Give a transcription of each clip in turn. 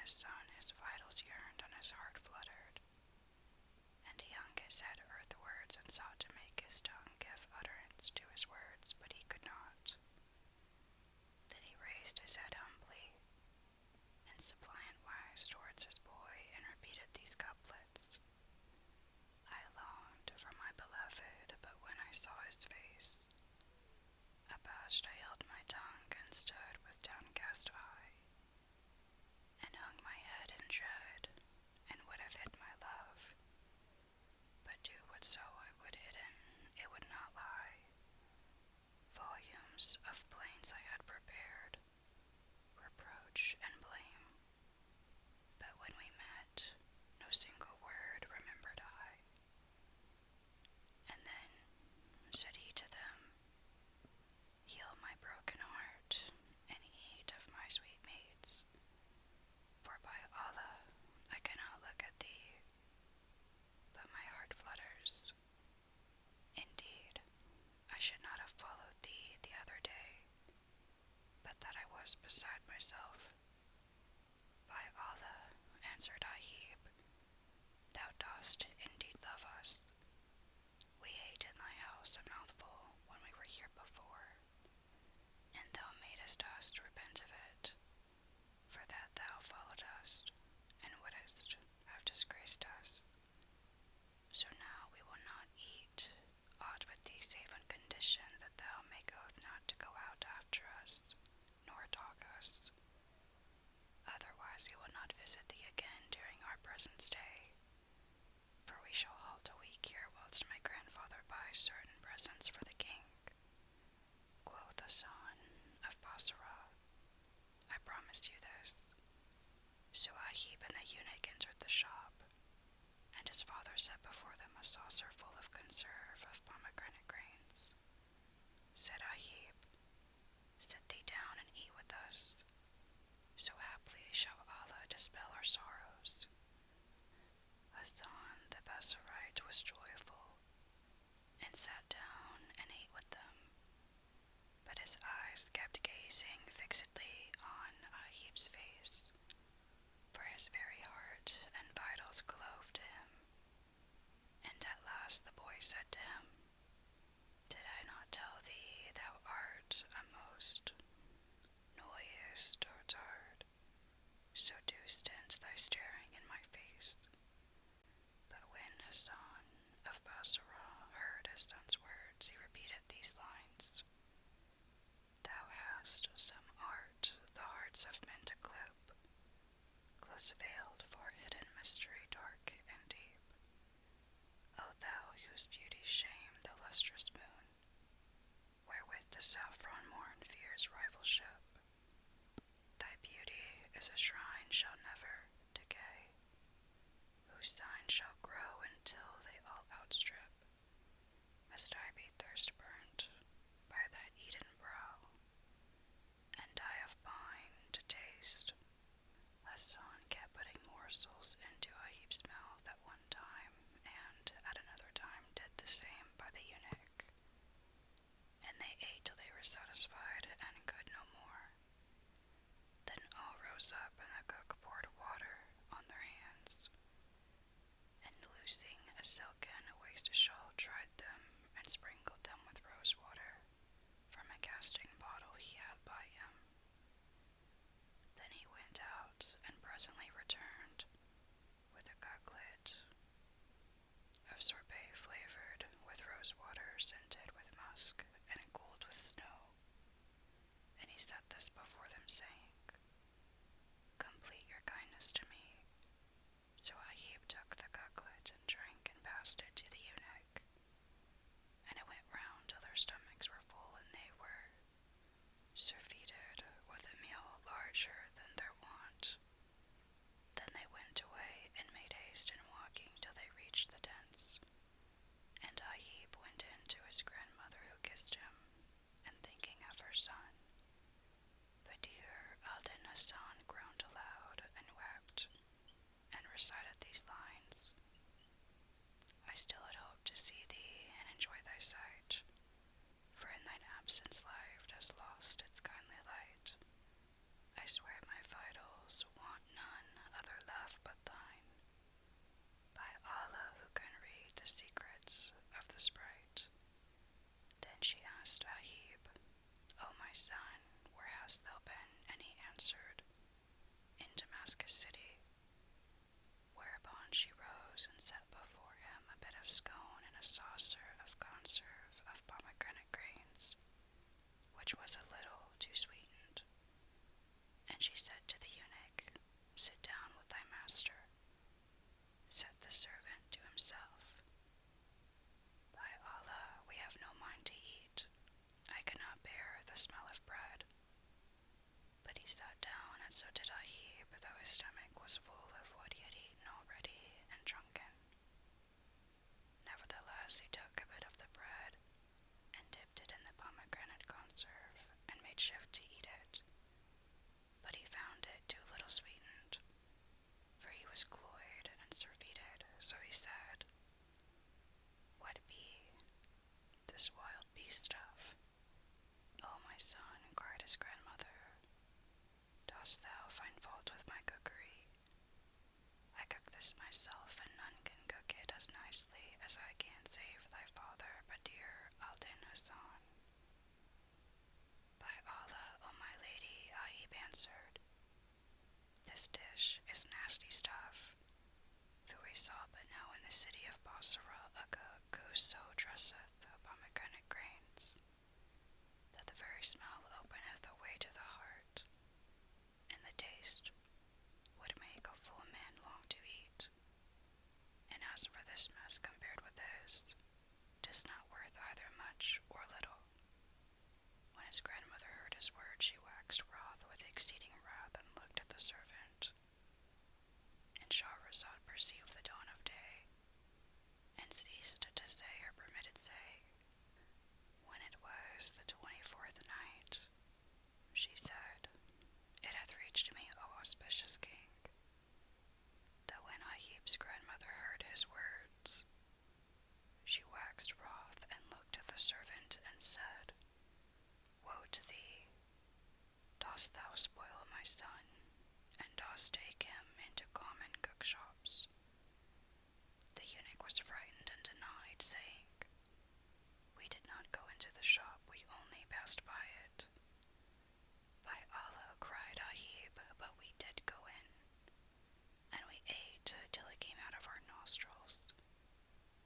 his son his vitals yearned and his heart fluttered, and he hung his head earthwards and sought to make his tongue give utterance to his words, but he could not. Then he raised his head humbly and suppliant wise towards his boy, and repeated these couplets. I longed for my beloved, but when I saw his face, abashed I held my tongue and stood with downcast eye, and hung my head in dread, and would have hid my love, but do whatso I would hidden, it would not lie. Volumes of plaints I had prepared, reproach and blame, but when we met, no single word remembered I. And then said he to them, heal my broken heart, and eat of my sweetmeats, for by Allah, I cannot look at thee, but my heart flutters. Indeed, I should not have followed thee the other day, but that I was beside myself. By Allah, answered Ahib, thou dost indeed love us. We ate in thy house a mouthful when we were here before, and thou madest us repent of it, for that thou followed us, and wouldest have disgraced us. So now we will not eat aught with thee save on condition that thou make oath not to go out after us, nor dog us. Otherwise we will not visit thee again during our present stay, for we shall halt a week here whilst my grandfather buys certain presents for the king. Quoth Hassan of Basra, I promise you this. So Ahib and the eunuch entered the shop, and his father set before them a saucer full of conserve of pomegranate grains. Said Ahib, sit thee down and eat with us, so haply shall Allah dispel our sorrows. Hassan the Basrite was joyful, and sat down and ate with them, but his eyes kept gazing fixedly on Ahib's face, for his very heart and vitals clove to him. And at last the boy said to him, did I not tell thee thou art a most noyous dotard, so do stint thy staring in my face? But when Hassan of Basra heard his son's words, he repeated these lines. Thou hast some art the hearts of men to clip, close veiled for hidden mystery dark and deep. O thou whose beauty shamed the lustrous moon, wherewith the saffron morn fears rivalship, thy beauty is a shrine shall never decay, whose signs shall grow until they all outstrip. Must I be thirst burnt by that Eden brow, and die of pine to taste? Hassan kept putting morsels into Ahib's mouth at one time, and at another time did the same by the eunuch. And they ate till they were satisfied and could no more. Then all rose up, and the this myself, and none can cook it as nicely as I can save thy father, Badir al-Din Hassan. By Allah, O my lady, Aib answered, this dish is nasty stuff, for we saw but now in the city of Basra a cook who so dresseth pomegranate grains, that the very smell openeth a way to the heart, and the taste would make a full man long to eat. And as for this mess compared with his, 'tis not worth either much or little. When his grandmother heard his words, she waxed wroth with exceeding wrath, and looked at the servant. And Shahrazad perceived the dawn of day, and ceased to say her permitted say. When it was the 24th night, she said, it hath reached me, O auspicious king, that when Ahib's grandmother heard his words, she waxed wroth and looked at the servant and said, woe to thee! Dost thou spoil my son, and dost take him into common cookshops? The eunuch was frightened and denied, saying, we did not go into the shop, we only passed by it. By Allah, cried Ahib, but we did go in, and we ate till it came out of our nostrils,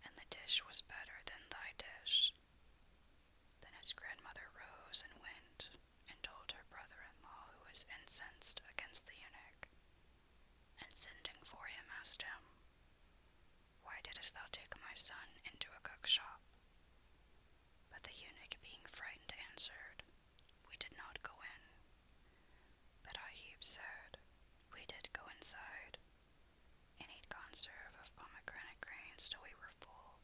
and the dish was better than thy dish. Then his grandmother rose and went, and told her brother-in-law, who was incensed against the eunuch, and sending for him asked him, why didst thou take my son into a cookshop? But the eunuch, being frightened, answered, we did not go in. But Ahib said, we did go inside, and eat conserve of pomegranate grains till we were full,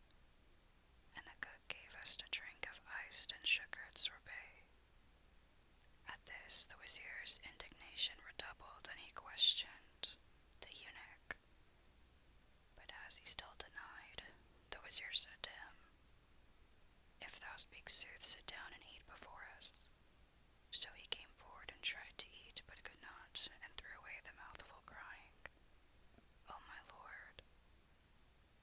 and the cook gave us to drink of iced and sugared sorbet. At this the wazir's indignation redoubled, and he questioned the eunuch. But as he still denied, the wazir said to him, if thou speak sooth, sit down and eat before us. So he came forward and tried to eat, but could not, and threw away the mouthful, crying, O my lord,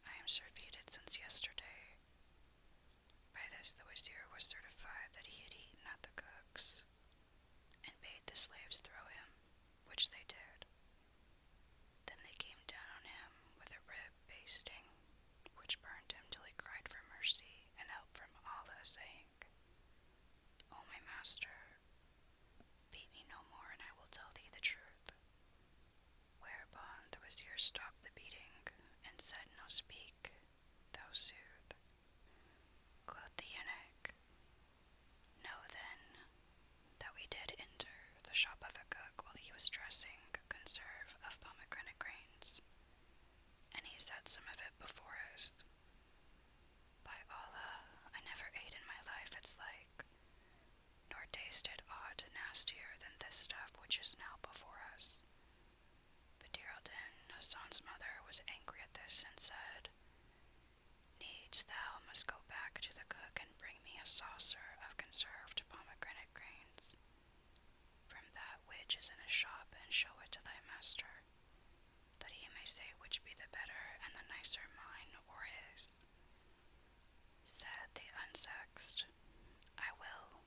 I am surfeited since yesterday. By this the wazir was certified that he had eaten at the cook's, and bade the slaves throw him, which they did. Then they came down on him with a rib basting, which burned him till he cried for mercy and help from Allah, saying, O my master, beat me no more, and I will tell thee the truth. Whereupon the wazir stopped the beating, and said, now speak, thou sooth. Quoth the eunuch, know then that we did enter the shop of a cook while he was dressing conserve of pomegranate grains, and he set some of it before us. By Allah, I never ate in my life its like, nor tasted aught nastier than this stuff which is now before us. Badr al-Din, Hassan's mother, was angry at this, and said, needs thou must go back to the cook and bring me a saucer of conserved pomegranate grains from that which is in his shop, and show it to thy master, that he may say which be the better and the nicer, mine or his. Said the unsexed, I will.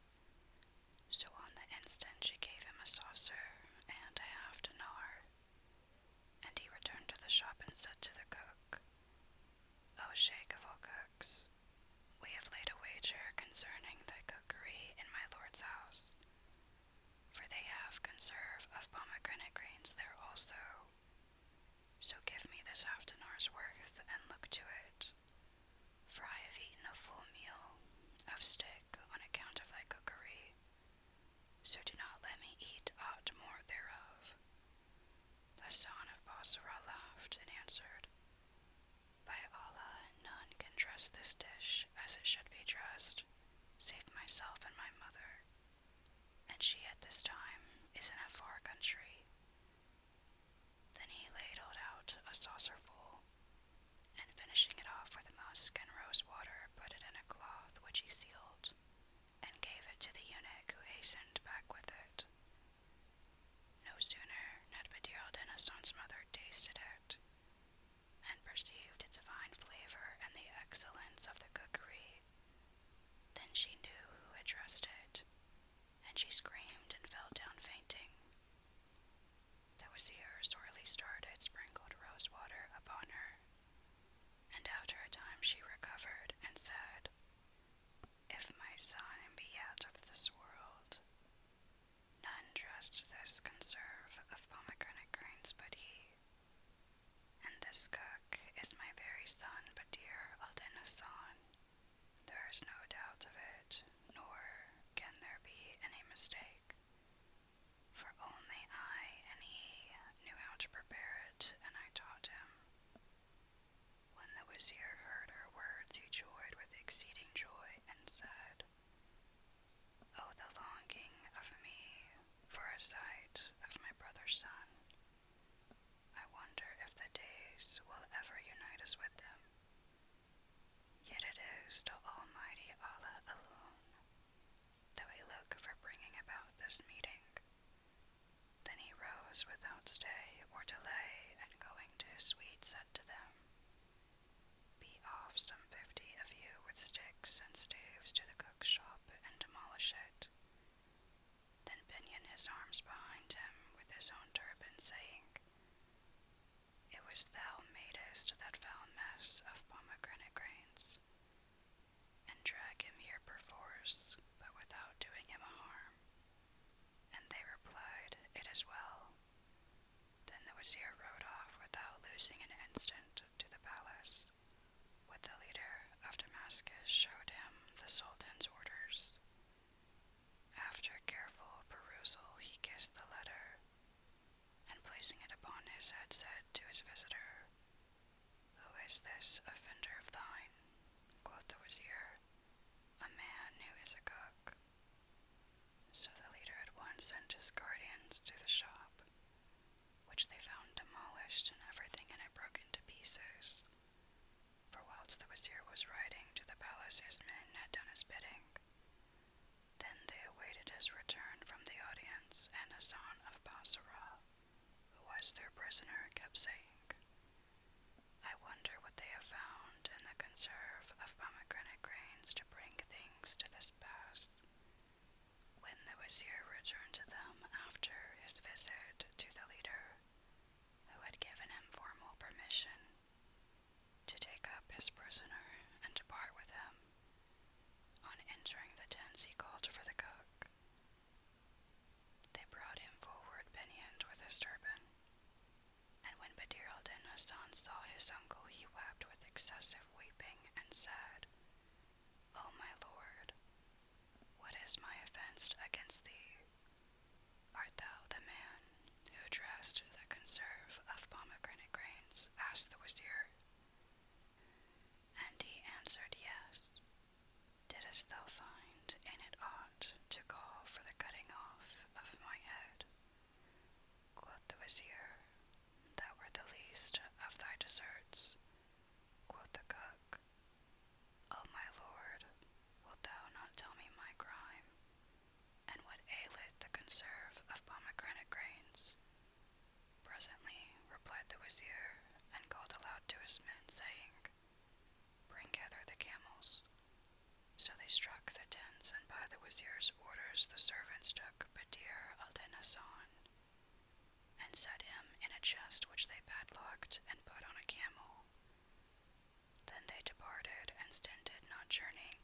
So on the instant she gave him a saucer and a half dinar, and he returned to the shop and said to the cook, O sheikh of all cooks, we have laid a wager concerning thy cookery in my lord's house, for they have conserve of pomegranate grains there also. So give me this half dinar's worth, and look to it, for I have eaten a full meal of stick on account of thy cookery, so do not let me eat aught more thereof. Hassan of Basra laughed and answered, by Allah, none can dress this dish as it should be dressed, save myself and my mother, and she at this time is in a far country. Then he ladled out a saucerful, and finishing it off with musk and rose water, put it in a cloth which he sealed, and gave it to the eunuch, who hastened back with it. No sooner had Badr al-Din Hassan's mother tasted it, This cook is my very son, Badir al-Din. There is no doubt of it, nor can there be any mistake, for only I and he knew how to prepare it, and I taught him. When the Wazir heard her words, he joyed with exceeding joy, and said, "Oh, the longing of me for a sight of my brother's son! I wonder if the days will ever unite us with them. Yet it is to Almighty Allah alone that we look for bringing about this meeting." Then he rose without stay or delay, and going to his suite said to them, "Be off some 50 of you with sticks and staves to the cook's shop and demolish it. Then pinion his arms behind him with his own turban, saying, 'It was thou madest that foul mess of pomegranate grains,' and drag him here perforce, but without doing him a harm." And they replied, "It is well." Then the Wazir rode off without losing an instant to the palace, with the leader of Damascus showed him the Sultan's orders. After careful perusal, he kissed the letter, and placing it upon his head, said to his visitor, "Who is this offender of thine?" Quoth the Wazir, "A man who is a cook." So the leader at once sent his guardians to the shop, which they found demolished and everything in it broken to pieces. For whilst the Wazir was riding to the palace, his men had done his bidding. Then they awaited his return from the audience, and Hassan of Basra, who was their prisoner, kept saying, "I wonder what they have found in the conserve of pomegranate grains to bring things to this pass." When the Wazir returned to them after his visit to the leader, who had given him formal permission to take up his prisoner and depart with him, on entering the tents he called for the cook. They brought him forward pinioned with his turban, and when Badr al-Din Hasan saw his uncle, he wept with excessive weeping, and said, "O my lord, what is my offense against thee? Art thou the man who dressed the conserve of pomegranate grains?" asked the Wazir. And he answered, "Yes. Didst thou find in it aught to call for the cutting off of my head?" Quoth the Wazir, "That were the least of thy deserts." Quoth the cook, "O my lord, wilt thou not tell me my crime, and what aileth the conserve of pomegranate grains?" "Presently," replied the Wazir, and called aloud to his men, saying, "Bring hither the camels." So they struck the tents, and by the Wazir's orders the servants took Badr al-Din Hasan, and set him in a chest which they padlocked and put on a camel. Then they departed, and stinted not journeying